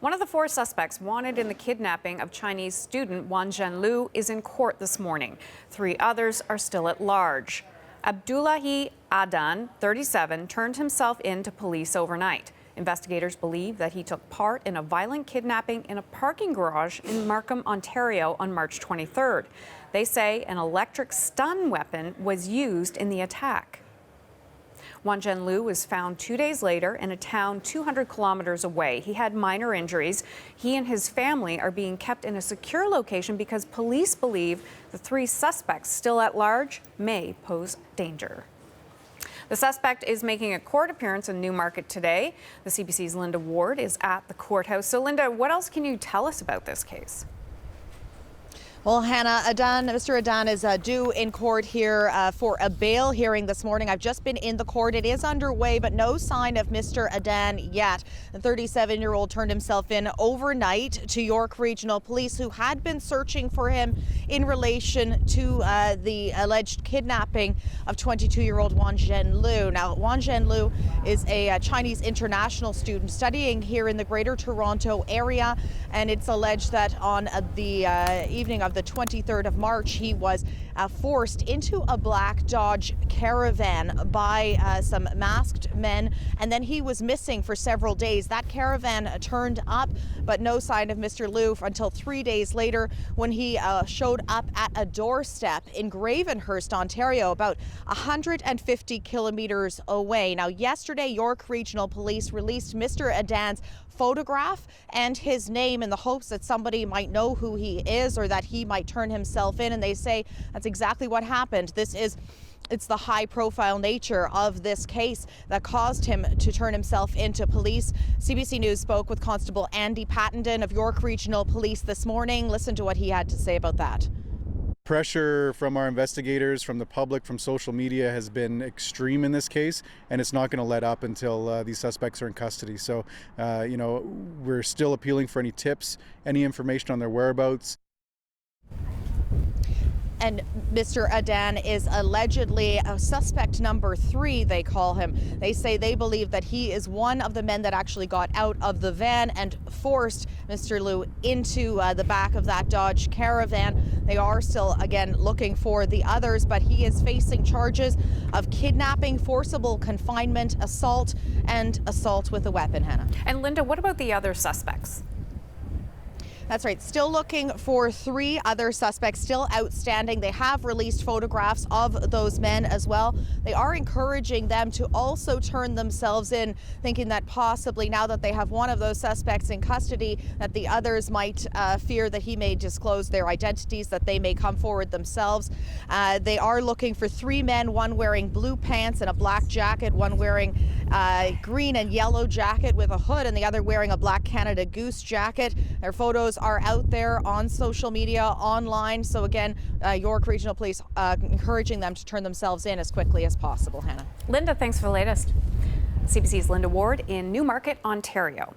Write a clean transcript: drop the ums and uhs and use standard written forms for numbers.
One of the four suspects wanted in the kidnapping of Chinese student Wanzhen Lu is in court this morning. Three others are still at large. Abdullahi Adan, 37, turned himself in to police overnight. Investigators believe that he took part in a violent kidnapping in a parking garage in Markham, Ontario on March 23rd. They say an electric stun weapon was used in the attack. Wanzhen Lu was found 2 days later in a town 200 kilometers away. He had minor injuries. He and his family are being kept in a secure location because police believe the three suspects still at large may pose danger. The suspect is making a court appearance in Newmarket today. The CBC's Linda Ward is at the courthouse. So, Linda, what else can you tell us about this case? Well, Hannah, Mr. Adan is due in court here for a bail hearing this morning. I've just been in the court. It is underway, but no sign of Mr. Adan yet. The 37-year-old turned himself in overnight to York Regional Police, who had been searching for him in relation to the alleged kidnapping of 22-year-old Wanzhen Lu. Now, Wanzhen Lu is a Chinese international student studying here in the Greater Toronto area, and it's alleged that on the evening of the 23rd of March, he was forced into a black Dodge Caravan by some masked men, and then he was missing for several days. That caravan turned up, but no sign of Mr. Lu until 3 days later when he showed up at a doorstep in Gravenhurst, Ontario, about 150 kilometers away. Now, yesterday, York Regional Police released Mr. Adan's photograph and his name in the hopes that somebody might know who he is or that he might turn himself in, and they say that's exactly what happened. It's the high-profile nature of this case that caused him to turn himself into police. CBC News spoke with Constable Andy Pattenden of York Regional Police this morning. Listen to what he had to say about that. Pressure from our investigators, from the public, from social media has been extreme in this case, and it's not going to let up until these suspects are in custody. So, we're still appealing for any tips, any information on their whereabouts. And Mr. Adan is allegedly a suspect number 3, they call him. They say they believe that he is one of the men that actually got out of the van and forced Mr. Lu into the back of that Dodge Caravan. They are still, again, looking for the others, but he is facing charges of kidnapping, forcible confinement, assault, and assault with a weapon, Hannah. And Linda, what about the other suspects? That's right. Still looking for 3 other suspects still outstanding. They have released photographs of those men as well. They are encouraging them to also turn themselves in, thinking that possibly now that they have one of those suspects in custody, that the others might fear that he may disclose their identities, that they may come forward themselves. They are looking for 3 men, one wearing blue pants and a black jacket, one wearing a green and yellow jacket with a hood, and the other wearing a black Canada Goose jacket. Their photos are out there on social media, online. So again, York Regional Police encouraging them to turn themselves in as quickly as possible, Hannah. Linda, thanks for the latest. CBC's Linda Ward in Newmarket, Ontario.